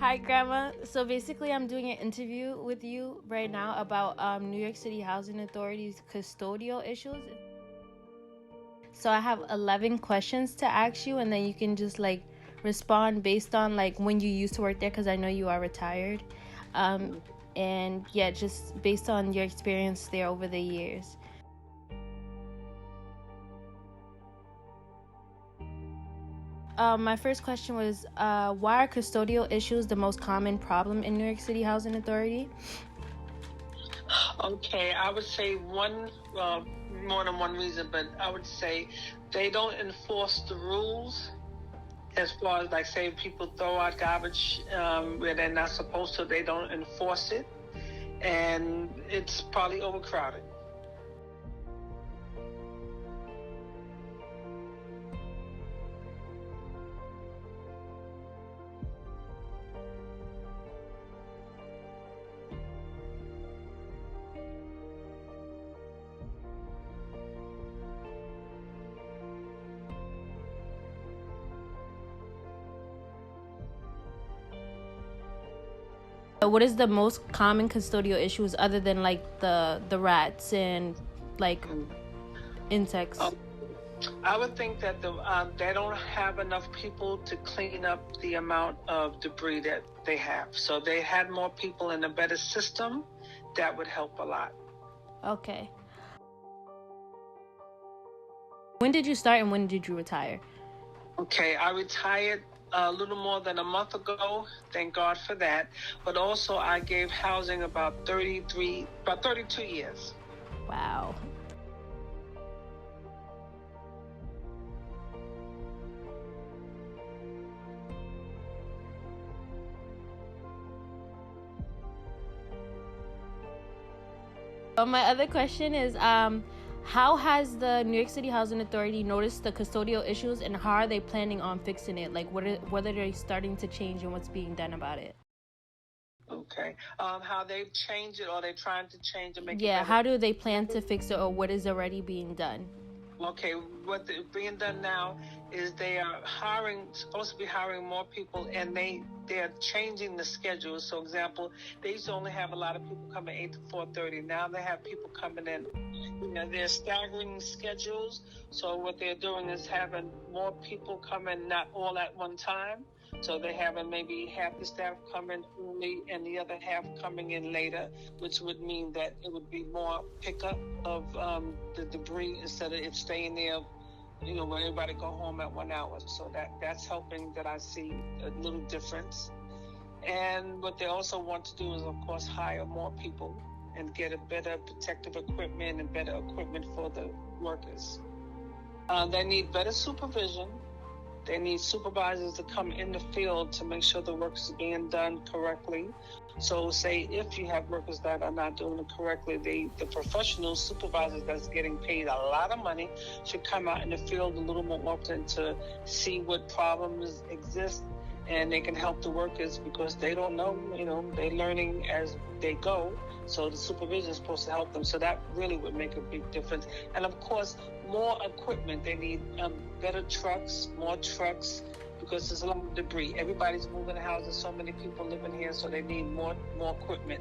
Hi, Grandma. So basically, I'm doing an interview with you right now about New York City Housing Authority's custodial issues. So I have 11 questions to ask you, and then you can just like respond based on like when you used to work there, because I know you are retired. And yeah, just based on your experience there over the years. My first question was, why are custodial issues the most common problem in New York City Housing Authority? Okay, I would say more than one reason, but I would say they don't enforce the rules as far as, like, say, people throw out garbage where they're not supposed to, they don't enforce it, and it's probably overcrowded. What is the most common custodial issues other than like the rats and like insects? I would think that they don't have enough people to clean up the amount of debris that they have. So they had more people in a better system, that would help a lot. Okay. When did you start and when did you retire? Okay, I retired a little more than a month ago. Thank God for that. But also I gave housing about 32 years. Wow. My other question is, how has the New York City Housing Authority noticed the custodial issues, and how are they planning on fixing it? Like, what are they starting to change, and what's being done about it? Okay. How they've changed it, or they're trying to change and make it Yeah, better? how do they plan to fix it, or what is already being done? Okay, what is being done now is they are supposed to be hiring more people, and they're changing the schedule. So, example, they used to only have a lot of people coming 8 to 4:30. Now they have people coming in. They're staggering schedules. So what they're doing is having more people come in, not all at one time. So they're having maybe half the staff come in early and the other half coming in later, which would mean that it would be more pickup of the debris instead of it staying there, when everybody go home at 1 hour. So that's helping, that I see a little difference. And what they also want to do is, of course, hire more people and get a better protective equipment and better equipment for the workers. They need better supervision. They need supervisors to come in the field to make sure the work is being done correctly. So say if you have workers that are not doing it correctly, the professional supervisors that's getting paid a lot of money should come out in the field a little more often to see what problems exist, and they can help the workers, because they don't know, they're learning as they go. So the supervision is supposed to help them. So that really would make a big difference. And of course, more equipment. They need better trucks, more trucks, because there's a lot of debris. Everybody's moving houses. So many people living here, so they need more equipment.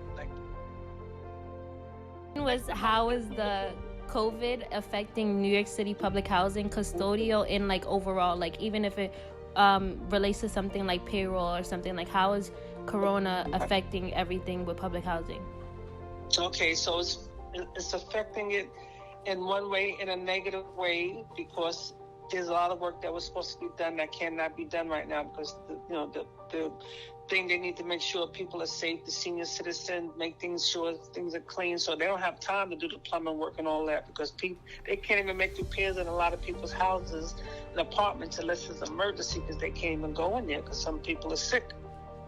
How is the COVID affecting New York City public housing custodial in like overall, like even if it relates to something like payroll or something, like how is Corona affecting everything with public housing? Okay, so it's affecting it in one way, in a negative way, because there's a lot of work that was supposed to be done that cannot be done right now, because the thing, they need to make sure people are safe, the senior citizens, make sure things are clean, so they don't have time to do the plumbing work and all that, because they can't even make repairs in a lot of people's houses and apartments unless it's an emergency, because they can't even go in there because some people are sick.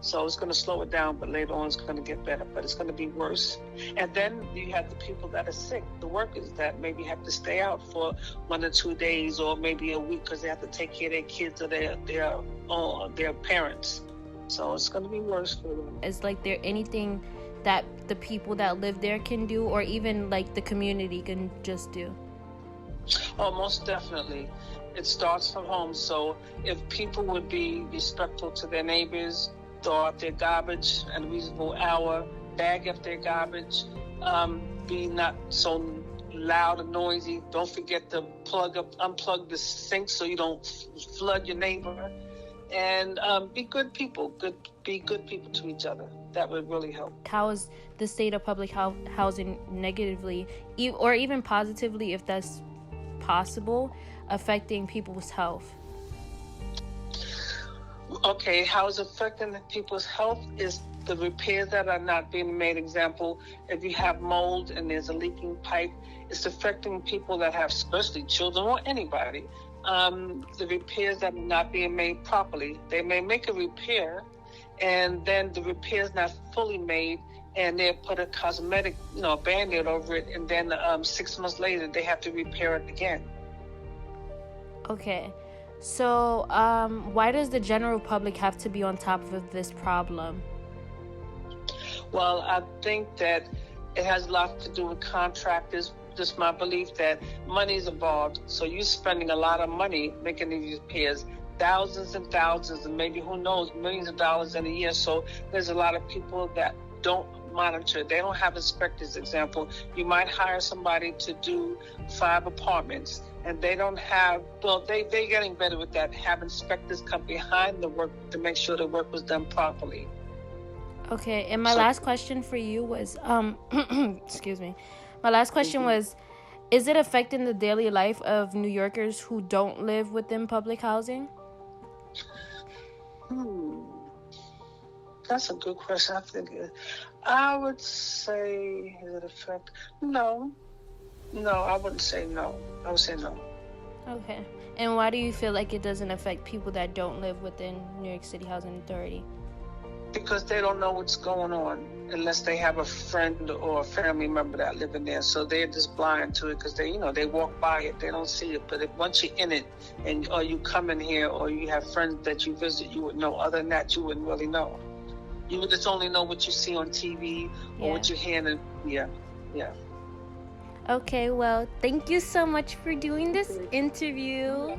So it's going to slow it down, but later on it's going to get better, but it's going to be worse. And then you have the people that are sick, the workers that maybe have to stay out for 1 or 2 days or maybe a week because they have to take care of their kids or their parents. So it's going to be worse for them. Is like there anything that the people that live there can do, or even like the community can just do? Oh, most definitely. It starts from home. So if people would be respectful to their neighbors, throw out their garbage at a reasonable hour, bag up their garbage, be not so loud and noisy. Don't forget to unplug the sink so you don't flood your neighbor. And be good people. Be good people to each other. That would really help. How is the state of public housing negatively, or even positively, if that's possible, affecting people's health? Okay, how is affecting people's health is the repairs that are not being made. Example, if you have mold and there's a leaking pipe, it's affecting people that have, especially children or anybody. The repairs that are not being made properly. They may make a repair, and then the repair is not fully made, and they put a cosmetic, Band-Aid over it, and then 6 months later they have to repair it again. Okay, so why does the general public have to be on top of this problem? Well, I think that it has a lot to do with contractors. Just my belief that money is involved, so you're spending a lot of money making these repairs, thousands and thousands, and maybe, who knows, millions of dollars in a year. So there's a lot of people that don't monitor. They don't have inspectors. Example, you might hire somebody to do 5 apartments, and they don't have, they're getting better with that, have inspectors come behind the work to make sure the work was done properly. Okay, and my last question for you was, excuse me. My last question was, is it affecting the daily life of New Yorkers who don't live within public housing? That's a good question. I would say, is it affect? No, I wouldn't say no. I would say no. Okay. And why do you feel like it doesn't affect people that don't live within New York City Housing Authority? Because they don't know what's going on unless they have a friend or a family member that live in there. So they're just blind to it because they walk by it. They don't see it. But once you're in it, or you come in here, or you have friends that you visit, you would know. Other than that, you wouldn't really know. You would just only know what you see on TV or what you hear in the Yeah. Okay, well, thank you so much for doing this interview.